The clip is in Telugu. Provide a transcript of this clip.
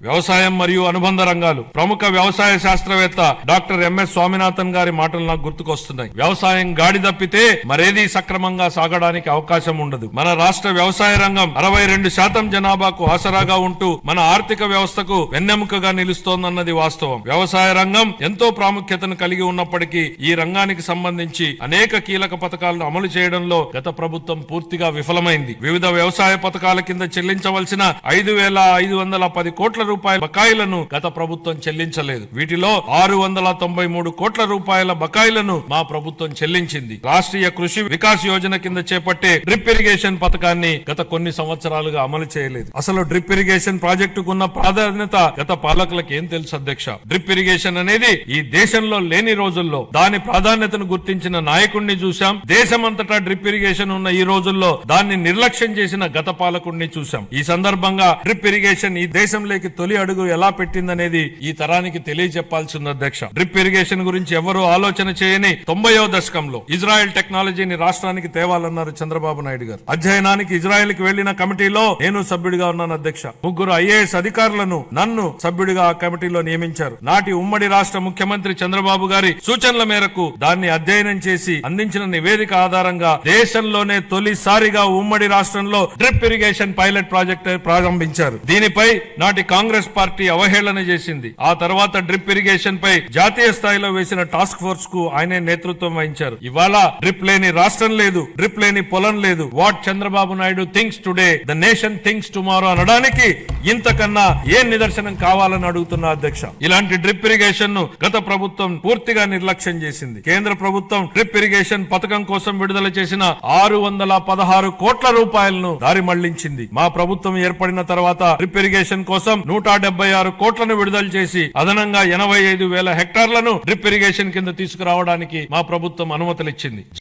వ్యవసాయం మరియు అనుబంధ రంగాలు. ప్రముఖ వ్యవసాయ శాస్త్రవేత్త డాక్టర్ ఎంఎస్ స్వామినాథన్ గారి మాటలు నాకు గుర్తుకొస్తున్నాయి. వ్యవసాయం గాడి తప్పితే మరేదీ సక్రమంగా సాగడానికి అవకాశం ఉండదు. మన రాష్ట్ర వ్యవసాయ రంగం 62% జనాభాకు ఆసరాగా ఉంటూ మన ఆర్థిక వ్యవస్థకు వెన్నెముకగా నిలుస్తోందన్నది వాస్తవం. వ్యవసాయ రంగం ఎంతో ప్రాముఖ్యతను కలిగి ఉన్నప్పటికీ ఈ రంగానికి సంబంధించి అనేక కీలక పథకాలను అమలు చేయడంలో గత ప్రభుత్వం పూర్తిగా విఫలమైంది. వివిధ వ్యవసాయ పథకాల కింద చెల్లించవలసిన 5,510 కోట్ల రూపాయల బకాయిలను గత ప్రభుత్వం చెల్లించలేదు. వీటిలో 693 కోట్ల రూపాయల బకాయిలను మా ప్రభుత్వం చెల్లించింది. రాష్ట్రీయ కృషి వికాస్ యోజన కింద చేపట్టే డ్రిప్ ఇరిగేషన్ పథకాన్ని గత కొన్ని సంవత్సరాలుగా అమలు చేయలేదు. అసలు డ్రిప్ ఇరిగేషన్ ప్రాజెక్టుకున్న ప్రాధాన్యత గత పాలకులకు ఏం తెలుసు అధ్యక్ష? డ్రిప్ ఇరిగేషన్ అనేది ఈ దేశంలో లేని రోజుల్లో దాని ప్రాధాన్యతను గుర్తించిన నాయకుడిని చూశాం. దేశమంతటా డ్రిప్ ఇరిగేషన్ ఉన్న ఈ రోజుల్లో దాన్ని నిర్లక్ష్యం చేసిన గత పాలకుడిని చూశాం. ఈ సందర్భంగా డ్రిప్ ఇరిగేషన్ ఈ దేశంలోకి తొలి అడుగు ఎలా పెట్టిందనేది ఈ తరానికి తెలియజెప్పాల్సింది అధ్యక్ష. డ్రిప్ ఇరిగేషన్ గురించి ఎవరూ ఆలోచన చేయని 90వ దశకంలో ఇజ్రాయెల్ టెక్నాలజీని రాష్ట్రానికి తేవాలన్నారు చంద్రబాబు నాయుడు గారు. అధ్యయనానికి ఇజ్రాయెల్ కి వెళ్లిన కమిటీలో నేను సభ్యుడిగా ఉన్నాను అధ్యక్ష. 3 ఐఏఎస్ అధికారులను నన్ను సభ్యుడిగా ఆ కమిటీలో నియమించారు. నాటి ఉమ్మడి రాష్ట్ర ముఖ్యమంత్రి చంద్రబాబు గారి సూచనల మేరకు దాన్ని అధ్యయనం చేసి అందించిన నివేదిక ఆధారంగా దేశంలోనే తొలిసారిగా ఉమ్మడి రాష్ట్రంలో డ్రిప్ ఇరిగేషన్ పైలట్ ప్రాజెక్ట్ ప్రారంభించారు. దీనిపై నాటి కాంగ్రెస్ పార్టీ అవహేళన చేసింది. ఆ తర్వాత డ్రిప్ ఇరిగేషన్ పై జాతీయ స్థాయిలో వేసిన టాస్క్ ఫోర్స్ కు ఆయనే నేతృత్వం వహించారు. ఇవాళ డ్రిప్ లేని రాష్ట్రం లేదు, డ్రిప్ లేని పొలం లేదు. What Chandrababu Naidu thinks today the nation thinks tomorrow అనడానికి ఇంతకన్నా ఏం నిదర్శనం కావాలని అడుగుతున్నా అధ్యక్ష. ఇలాంటి డ్రిప్ ఇరిగేషన్ ను గత ప్రభుత్వం పూర్తిగా నిర్లక్ష్యం చేసింది. కేంద్ర ప్రభుత్వం డ్రిప్ ఇరిగేషన్ పథకం కోసం విడుదల చేసిన 616 కోట్ల రూపాయలను దారి మళ్లించింది. మా ప్రభుత్వం ఏర్పడిన తర్వాత డ్రిప్ ఇరిగేషన్ కోసం 176 కోట్లను విడుదల చేసి అదనంగా 85,000 హెక్టార్లను డ్రిప్ ఇరిగేషన్ కింద తీసుకురావడానికి మా ప్రభుత్వం అనుమతులిచ్చింది.